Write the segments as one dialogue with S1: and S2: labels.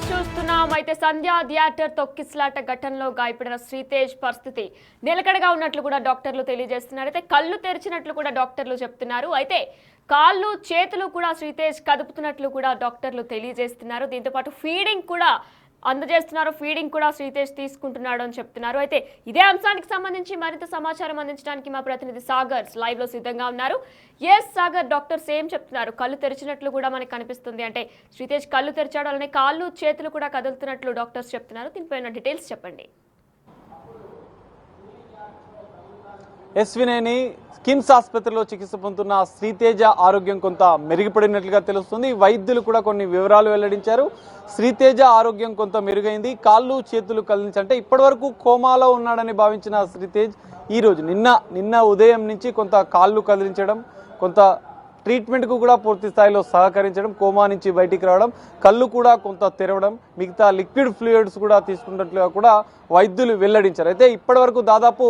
S1: చూస్తున్నాం. అయితే సంధ్య థియేటర్ తొక్కిస్లాట ఘటనలో గాయపడిన శ్రీతేజ్ పరిస్థితి నిలకడగా ఉన్నట్లు కూడా డాక్టర్లు తెలియజేస్తున్నారు. అయితే కళ్ళు తెరిచినట్లు కూడా డాక్టర్లు చెప్తున్నారు. అయితే కాళ్ళు చేతులు కూడా శ్రీతేజ్ కదుపుతున్నట్లు కూడా డాక్టర్లు తెలియజేస్తున్నారు. దీంతో పాటు ఫీడింగ్ కూడా అందజేస్తున్నారు. ఫీడింగ్ కూడా శ్రీతేజ్ తీసుకుంటున్నాడు అని చెప్తున్నారు. అయితే ఇదే అంశానికి సంబంధించి మరింత సమాచారం అందించడానికి మా ప్రతినిధి సాగర్ లైవ్ లో సిద్ధంగా ఉన్నారు. ఎస్ సాగర్, డాక్టర్స్ ఏం చెప్తున్నారు? కళ్ళు తెరిచినట్లు కూడా మనకు కనిపిస్తుంది. అంటే శ్రీతేజ్ కళ్ళు తెరిచాడు, అలానే కాళ్ళు చేతులు కూడా కదులుతున్నట్లు డాక్టర్స్ చెప్తున్నారు. దీనిపైన డీటెయిల్స్ చెప్పండి.
S2: ఎస్వినేని కిమ్స్ ఆసుపత్రిలో చికిత్స పొందుతున్న శ్రీతేజ ఆరోగ్యం కొంత మెరుగుపడినట్లుగా తెలుస్తుంది. వైద్యులు కూడా కొన్ని వివరాలు వెల్లడించారు. శ్రీతేజ ఆరోగ్యం కొంత మెరుగైంది. కాళ్ళు చేతులు కదిలించంటే ఇప్పటివరకు కోమాలో ఉన్నాడని భావించిన శ్రీతేజ్ ఈ రోజు నిన్న ఉదయం నుంచి కొంత కాళ్ళు కదిలించడం, కొంత ట్రీట్మెంట్కు కూడా పూర్తి స్థాయిలో సహకరించడం, కోమా నుంచి బయటికి రావడం, కళ్ళు కూడా కొంత తెరవడం, మిగతా లిక్విడ్ ఫ్లూయిడ్స్ కూడా తీసుకున్నట్లుగా కూడా వైద్యులు వెల్లడించారు. అయితే ఇప్పటివరకు దాదాపు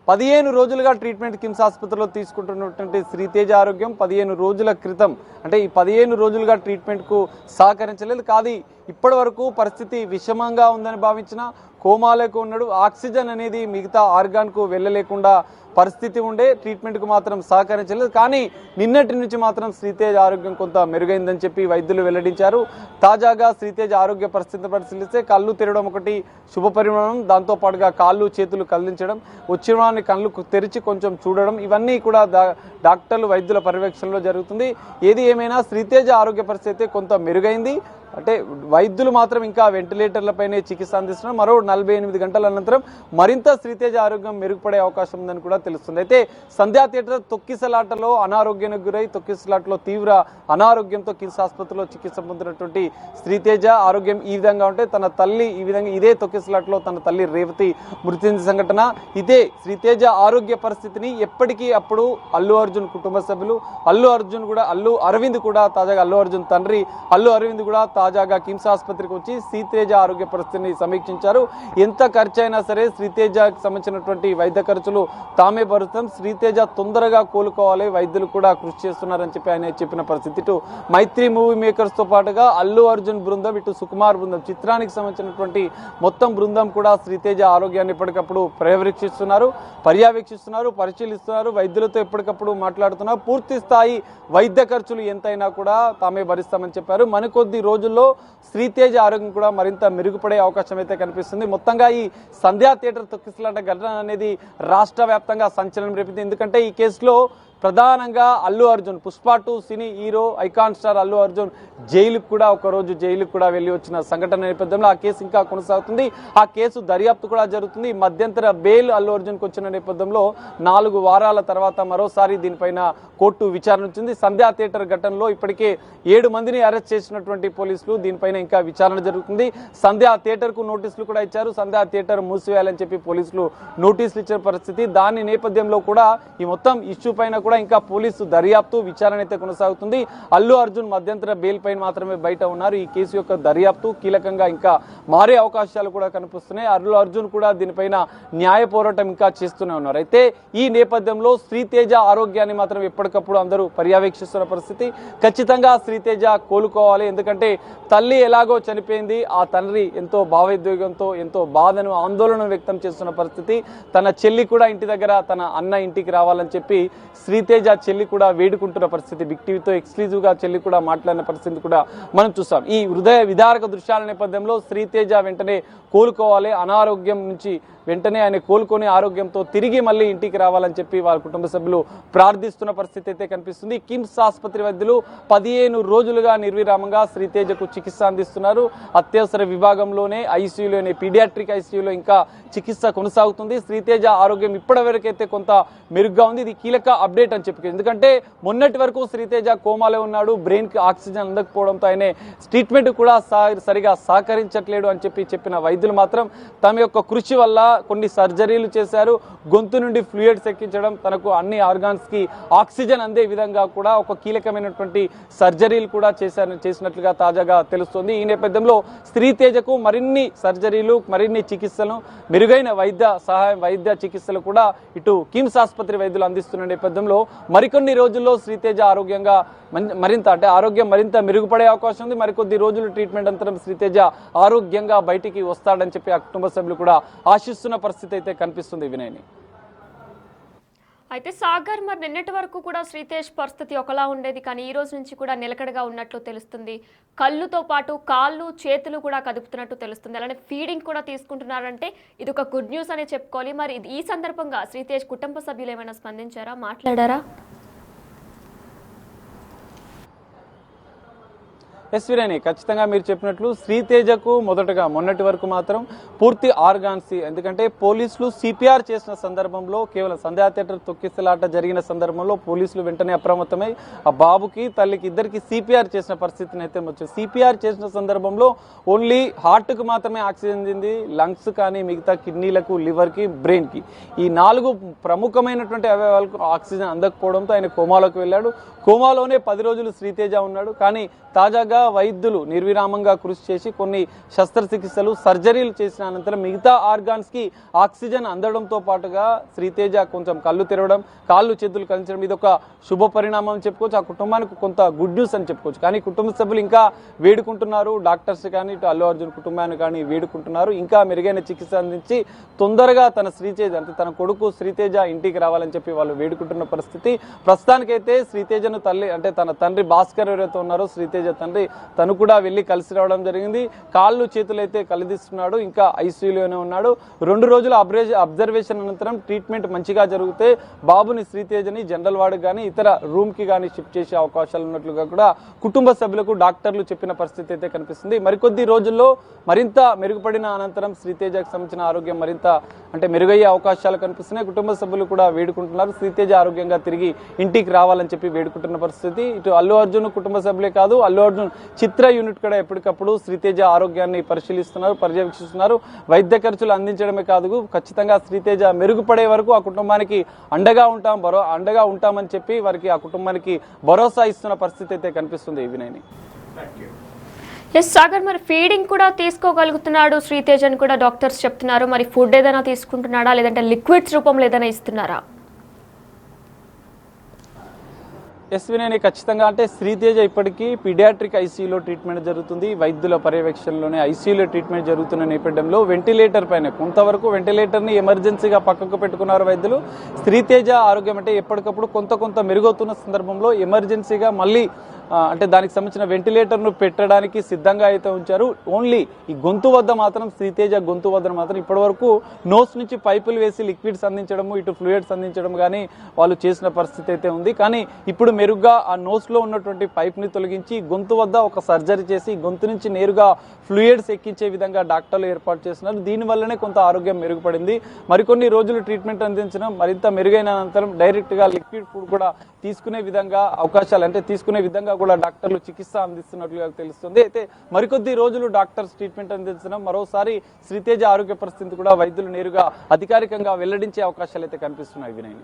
S2: 15 రోజులుగా ట్రీట్మెంట్ కిమ్స్ ఆసుపత్రిలో తీసుకుంటున్నటువంటి శ్రీతేజ ఆరోగ్యం 15 రోజుల క్రితం అంటే ఈ 15 రోజులుగా ట్రీట్మెంట్కు సహకరించలేదు. కాదు ఇప్పటి వరకు పరిస్థితి విషమంగా ఉందని భావించిన, కోమాలోకి ఉన్నాడు, ఆక్సిజన్ అనేది మిగతా ఆర్గాన్కు వెళ్ళలేకుండా పరిస్థితి ఉండే, ట్రీట్మెంట్కు మాత్రం సహకరించలేదు. కానీ నిన్నటి నుంచి మాత్రం శ్రీతేజ్ ఆరోగ్యం కొంత మెరుగైందని చెప్పి వైద్యులు వెల్లడించారు. తాజాగా శ్రీతేజ్ ఆరోగ్య పరిస్థితిని పరిశీలిస్తే కళ్ళు తెరవడం ఒకటి శుభ పరిమాణం, దాంతో పాటుగా కాళ్ళు చేతులు కదిలించడం, వచ్చిన కళ్ళు తెరిచి కొంచెం చూడడం, ఇవన్నీ కూడా డాక్టర్లు వైద్యుల పర్యవేక్షణలో జరుగుతుంది. ఏది ఏమైనా శ్రీతేజ్ ఆరోగ్య పరిస్థితి కొంత మెరుగైంది. అంటే వైద్యులు మాత్రం ఇంకా వెంటిలేటర్లపైనే చికిత్స అందిస్తున్నారు. మరో 48 గంటల అనంతరం మరింత శ్రీతేజ ఆరోగ్యం మెరుగుపడే అవకాశం ఉందని కూడా తెలుస్తుంది. అయితే సంధ్యా థియేటర్ తొక్కిసలాటలో అనారోగ్యానికి గురై తొక్కిసలాటలో తీవ్ర అనారోగ్యంతో కిమ్స్ ఆసుపత్రిలో చికిత్స పొందినటువంటి శ్రీతేజ ఆరోగ్యం ఈ విధంగా ఉంటే తన తల్లి ఈ విధంగా ఇదే తొక్కిసలాటలో తన తల్లి రేవతి మృతి చెందిన సంఘటన, ఇదే శ్రీతేజ ఆరోగ్య పరిస్థితిని ఎప్పటికీ అప్పుడు అల్లు అర్జున్ కుటుంబ సభ్యులు, అల్లు అరవింద్ కూడా తాజాగా అల్లు అర్జున్ తండ్రి అల్లు అరవింద్ కూడా తాజాగా కిమ్స్ ఆసుపత్రికి వచ్చి శ్రీతేజ ఆరోగ్య పరిస్థితిని సమీక్షించారు. ఎంత ఖర్చు అయినా సరే శ్రీతేజకి సంబంధించినటువంటి వైద్య ఖర్చులు తామే భరుస్తాం, శ్రీతేజ తొందరగా కోలుకోవాలి, వైద్యులు కూడా కృషి చేస్తున్నారని చెప్పి ఆయన చెప్పిన పరిస్థితి. ఇటు మైత్రి మూవీ మేకర్స్ తో పాటుగా అల్లు అర్జున్ బృందం, ఇటు సుకుమార్ బృందం, చిత్రానికి సంబంధించినటువంటి మొత్తం బృందం కూడా శ్రీతేజ ఆరోగ్యాన్ని ఎప్పటికప్పుడు పర్యవేక్షిస్తున్నారు, పరిశీలిస్తున్నారు, వైద్యులతో ఎప్పటికప్పుడు మాట్లాడుతున్నారు. పూర్తి స్థాయి వైద్య ఖర్చులు ఎంతైనా కూడా తామే భరిస్తామని చెప్పారు. మరికొద్ది రోజుల్లో శ్రీతేజ ఆరోగ్యం కూడా మరింత మెరుగుపడే అవకాశం అయితే కనిపిస్తుంది. మొత్తంగా ఈ సంధ్యా థియేటర్ తొక్కిసలాట ఘటన అనేది రాష్ట్ర వ్యాప్తంగా సంచలనం రేపింది. ఎందుకంటే ఈ కేసులో ప్రధానంగా Allu Arjun, Pushpa 2 cine hero icon star Allu Arjun ఒకరోజు జైలుకు కూడా వెళ్ళి వచ్చిన సంఘటన నేపథ్యంలో ఆ కేసు ఇంకా కొనసాగుతుంది. ఆ కేసు దర్యాప్తు కూడా జరుగుతుంది. మధ్యంతర బెయిల్ అల్లు అర్జున్కి వచ్చిన నేపథ్యంలో 4 వారాల తర్వాత మరోసారి దీనిపైన కోర్టు విచారణ వచ్చింది. సంధ్యా థియేటర్ ఘటనలో ఇప్పటికే 7 మందిని అరెస్ట్ చేసినటువంటి పోలీసులు దీనిపైన ఇంకా విచారణ జరుగుతుంది. సంధ్యా థియేటర్ కు నోటీసులు కూడా ఇచ్చారు. సంధ్యా థియేటర్ మూసివేయాలని చెప్పి పోలీసులు నోటీసులు ఇచ్చిన పరిస్థితి. దాని నేపథ్యంలో కూడా ఈ మొత్తం ఇష్యూ పైన కూడా ఇంకా పోలీసు దర్యాప్తు విచారణ అయితే కొనసాగుతుంది. అల్లు అర్జున్ మధ్యంతర బెయిల్ పైన మాత్రమే బయట ఉన్నారు. ఈ కేసు యొక్క దర్యాప్తు కీలకంగా ఇంకా మారే అవకాశాలు కూడా కనిపిస్తున్నాయి. అల్లు అర్జున్ కూడా దీనిపైన న్యాయ పోరాటం ఇంకా చేస్తూనే ఉన్నారు. అయితే ఈ నేపథ్యంలో శ్రీతేజ ఆరోగ్యాన్ని మాత్రం ఎప్పటికప్పుడు అందరూ పర్యవేక్షిస్తున్న పరిస్థితి. ఖచ్చితంగా శ్రీతేజ కోలుకోవాలి. ఎందుకంటే తల్లి ఎలాగో చనిపోయింది, ఆ తండ్రి ఎంతో భావోద్వేగంతో ఎంతో బాధను ఆందోళన వ్యక్తం చేస్తున్న పరిస్థితి. తన చెల్లి కూడా ఇంటి దగ్గర తన అన్న ఇంటికి రావాలని చెప్పి శ్రీతేజ చెల్లి కూడా వేడుకుంటున్న పరిస్థితి. బిగ్ టీవీతో ఎక్స్క్లూజివ్ గా చెల్లి కూడా మాట్లాడిన పరిస్థితి కూడా మనం చూస్తాం. ఈ హృదయ విదారక దృశ్యాల నేపథ్యంలో శ్రీతేజ వెంటనే కోలుకోవాలి, అనారోగ్యం నుంచి వెంటనే ఆయన కోలుకొని ఆరోగ్యంతో తిరిగి మళ్ళీ ఇంటికి రావాలని చెప్పి వారి కుటుంబ సభ్యులు ప్రార్థిస్తున్న పరిస్థితి అయితే కనిపిస్తుంది. కిమ్స్ ఆసుపత్రి వైద్యులు 15 రోజులుగా నిర్విరామంగా శ్రీతేజకు చికిత్స అందిస్తున్నారు. అత్యవసర విభాగంలోనే ఐసీయూలోనే పీడియాట్రిక్ ఐసీయూలో ఇంకా చికిత్స కొనసాగుతుంది. శ్రీతేజ ఆరోగ్యం ఇప్పటివరకైతే కొంత మెరుగ్గా ఉంది. ఇది కీలక అప్డేట్ అని చెప్పి, ఎందుకంటే మొన్నటి వరకు శ్రీతేజ కోమాలో ఉన్నాడు, బ్రెయిన్ కి ఆక్సిజన్ అందకపోవడంతో ఆయన ట్రీట్మెంట్ కూడా సరిగా సహకరించట్లేడు అని చెప్పిన వైద్యులు మాత్రం తమ యొక్క కృషి వల్ల కొన్ని సర్జరీలు చేశారు. గొంతు నుండి ఫ్లూయిడ్స్ ఎక్కించడం, తనకు అన్ని ఆర్గాన్స్కి ఆక్సిజన్ అందే విధంగా కూడా ఒక కీలకమైనటువంటి సర్జరీలు కూడా చేసినట్లుగా తాజాగా తెలుస్తోంది. ఈ నేపథ్యంలో శ్రీతేజకు మరిన్ని సర్జరీలు, మరిన్ని చికిత్సలు, మెరుగైన వైద్య చికిత్సలు కూడా ఇటు కిమ్స్ ఆసుపత్రి వైద్యులు అందిస్తున్న నేపథ్యంలో మరికొన్ని రోజుల్లో శ్రీతేజ ఆరోగ్యం మరింత మెరుగుపడే అవకాశం ఉంది. మరికొద్ది రోజులు ట్రీట్మెంట్ అనంతరం శ్రీతేజ ఆరోగ్యంగా బయటికి వస్తాడని చెప్పి ఆ కుటుంబ సభ్యులు కూడా ఆశిస్తున్న పరిస్థితి అయితే కనిపిస్తుంది. వినయని
S1: అయితే సాగర్, మరి నిన్నటి వరకు కూడా శ్రీతేజ్ పరిస్థితి ఒకలా ఉండేది, కానీ ఈ రోజు నుంచి కూడా నిలకడగా ఉన్నట్లు తెలుస్తుంది. కళ్ళుతో పాటు కాళ్ళు చేతులు కూడా కదుపుతున్నట్టు తెలుస్తుంది. అలానే ఫీడింగ్ కూడా తీసుకుంటున్నారంటే ఇది ఒక గుడ్ న్యూస్ అనే చెప్పుకోవాలి. మరి ఈ సందర్భంగా శ్రీతేజ్ కుటుంబ సభ్యులు ఏమైనా స్పందించారా, మాట్లాడారా?
S2: వినయని, ఖచ్చితంగా మీరు చెప్పినట్లు శ్రీతేజకు మొన్నటి వరకు మాత్రం పూర్తి ఆర్గాన్స్, ఎందుకంటే పోలీసులు సిపిఆర్ చేసిన సందర్భంలో, కేవలం సంధ్యా థియేటర్ తొక్కిసలాట జరిగిన సందర్భంలో పోలీసులు వెంటనే అప్రమత్తమై ఆ బాబుకి తల్లికి ఇద్దరికి సిపిఆర్ చేసిన పరిస్థితిని అయితే వచ్చింది. సిపిఆర్ చేసిన సందర్భంలో ఓన్లీ హార్ట్కు మాత్రమే ఆక్సిజన్ అందింది, లంగ్స్ కానీ మిగతా కిడ్నీలకు, లివర్కి, బ్రెయిన్కి, ఈ 4 ప్రముఖమైనటువంటి అవయవాలకు ఆక్సిజన్ అందకపోవడంతో ఆయన కోమాలోకి వెళ్ళాడు. కోమాలోనే 10 రోజులు శ్రీతేజ ఉన్నాడు. కానీ తాజాగా వైద్యులు నిర్విరామంగా కృషి చేసి కొన్ని శస్త్రచికిత్సలు, సర్జరీలు చేసిన అనంతరం మిగతా ఆర్గాన్స్కి ఆక్సిజన్ అందడంతో పాటుగా శ్రీతేజ కొంచెం కళ్ళు తెరవడం, కాళ్ళు చేతులు కలిసడం, ఇది ఒక శుభ పరిణామం చెప్పుకోవచ్చు. ఆ కుటుంబానికి కొంత గుడ్ న్యూస్ అని చెప్పుకోవచ్చు. కానీ కుటుంబ సభ్యులు ఇంకా వేడుకుంటున్నారు, డాక్టర్స్ కానీ ఇటు అల్లు అర్జున్ కుటుంబాన్ని కానీ వేడుకుంటున్నారు, ఇంకా మెరుగైన చికిత్స అందించి తొందరగా తన కొడుకు శ్రీతేజ ఇంటికి రావాలని చెప్పి వాళ్ళు వేడుకుంటున్న పరిస్థితి. ప్రస్తుతానికైతే శ్రీతేజను తన తండ్రి భాస్కర్ ఎవరైతే ఉన్నారో శ్రీతేజ తండ్రి, తను కూడా వెళ్ళి కలిసి రావడం జరిగింది. కాళ్ళు చేతులు అయితే కలిదిస్తున్నాడు, ఇంకా ఐసీయూలోనే ఉన్నాడు. 2 రోజుల అబ్జర్వేషన్ అనంతరం ట్రీట్మెంట్ మంచిగా జరిగితే బాబుని శ్రీతేజని జనరల్ వార్డుకి కానీ ఇతర రూమ్కి కానీ షిఫ్ట్ చేసే అవకాశాలు ఉన్నట్లుగా కూడా కుటుంబ సభ్యులకు డాక్టర్లు చెప్పిన పరిస్థితి అయితే కనిపిస్తుంది. మరికొద్ది రోజుల్లో మరింత మెరుగుపడిన అనంతరం శ్రీతేజకు సంబంధించిన ఆరోగ్యం మరింత మెరుగయ్యే అవకాశాలు కనిపిస్తున్నాయి. కుటుంబ సభ్యులు కూడా వేడుకుంటున్నారు శ్రీతేజ ఆరోగ్యంగా తిరిగి ఇంటికి రావాలని చెప్పి వేడుకుంటున్న పరిస్థితి. ఇటు అల్లు అర్జున్ కుటుంబ సభ్యులే కాదు, అల్లు అర్జున్ చిత్ర యూనిట్ కూడా ఎప్పటికప్పుడు శ్రీతేజ ఆరోగ్యాన్ని పరిశీలిస్తున్నారు, పర్యవేక్షిస్తున్నారు. వైద్య ఖర్చులు అందించడమే కాదు, ఖచ్చితంగా శ్రీతేజ మెరుగుపడే వరకు ఆ కుటుంబానికి అండగా ఉంటామని చెప్పి వారికి, ఆ కుటుంబానికి భరోసా ఇస్తున్న పరిస్థితి అయితే కనిపిస్తుంది. వినయని,
S1: సాగర్, మరి ఫీడింగ్ కూడా తీసుకోగలుగుతున్నాడు శ్రీతేజ్ అని కూడా డాక్టర్స్ చెప్తున్నారు. మరి ఫుడ్ ఏదైనా తీసుకుంటున్నాడా, లేదంటే లిక్విడ్స్ రూపంలో ఏదైనా ఇస్తున్నారా?
S2: వినయని, ఖచ్చితంగా శ్రీతేజ ఇప్పటికీ పీడియాట్రిక్ ఐసీయూలో ట్రీట్మెంట్ జరుగుతుంది. వైద్యుల పర్యవేక్షణలోనే ఐసీయూలో ట్రీట్మెంట్ జరుగుతున్న నేపథ్యంలో వెంటిలేటర్ పైన కొంతవరకు వెంటిలేటర్ని ఎమర్జెన్సీగా పక్కకు పెట్టుకున్నారు వైద్యులు. శ్రీతేజ ఆరోగ్యం ఎప్పటికప్పుడు కొంత మెరుగవుతున్న సందర్భంలో ఎమర్జెన్సీగా మళ్ళీ దానికి సంబంధించిన వెంటిలేటర్ను పెట్టడానికి సిద్ధంగా అయితే ఉంచారు. ఓన్లీ ఈ గొంతు వద్ద మాత్రం, శ్రీతేజ గొంతు వద్ద మాత్రం ఇప్పటివరకు నోస్ నుంచి పైపులు వేసి లిక్విడ్స్ అందించడము, ఇటు ఫ్లూయిడ్స్ అందించడం కానీ వాళ్ళు చేసిన పరిస్థితి అయితే ఉంది. కానీ ఇప్పుడు మెరుగ్గా ఆ నోస్లో ఉన్నటువంటి పైప్ని తొలగించి గొంతు వద్ద ఒక సర్జరీ చేసి గొంతు నుంచి నేరుగా ఫ్లూయిడ్స్ ఎక్కించే విధంగా డాక్టర్లు ఏర్పాటు చేస్తున్నారు. దీనివల్లనే కొంత ఆరోగ్యం మెరుగుపడింది. మరికొన్ని రోజులు ట్రీట్మెంట్ అందించడం, మరింత మెరుగైన అనంతరం డైరెక్ట్గా లిక్విడ్ ఫుడ్ కూడా తీసుకునే విధంగా కూడా డాక్టర్లు చికిత్స అందిస్తున్నట్లుగా తెలుస్తుంది. అయితే మరికొద్ది రోజులు డాక్టర్స్ ట్రీట్మెంట్ అందించడం, మరోసారి శ్రీతేజ ఆరోగ్య పరిస్థితి కూడా వైద్యులు నేరుగా అధికారికంగా వెల్లడించే అవకాశాలు అయితే కనిపిస్తున్నాయి. వినయ్,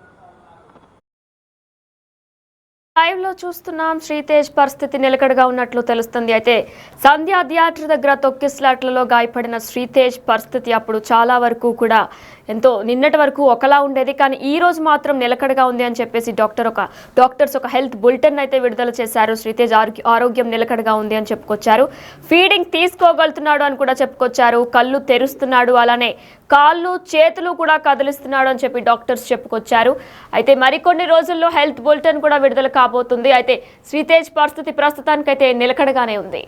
S1: లైవ్ లో చూస్తున్నాం శ్రీతేజ్ పరిస్థితి నిలకడగా ఉన్నట్లు తెలుస్తుంది. అయితే సంధ్యా థియేటర్ దగ్గర తొక్కిసలాట్లలో గాయపడిన శ్రీతేజ్ పరిస్థితి అప్పుడు చాలా వరకు కూడా నిన్నటి వరకు ఒకలా ఉండేది, కానీ ఈ రోజు మాత్రం నిలకడగా ఉంది అని చెప్పేసి డాక్టర్స్ ఒక హెల్త్ బులెటిన్ అయితే విడుదల చేశారు. శ్రీతేజ్ ఆరోగ్యం నిలకడగా ఉంది అని చెప్పుకొచ్చారు. ఫీడింగ్ తీసుకోగలుగుతున్నాడు అని కూడా చెప్పుకొచ్చారు. కళ్ళు తెరుస్తున్నాడు, అలానే కాళ్ళు చేతులు కూడా కదిలిస్తున్నాడు అని చెప్పి డాక్టర్స్ చెప్పుకొచ్చారు. అయితే మరికొన్ని రోజుల్లో హెల్త్ బులెటిన్ కూడా విడుదల కాబోతుంది. అయితే శ్రీతేజ్ పరిస్థితి ప్రస్తుతానికైతే నిలకడగానే ఉంది.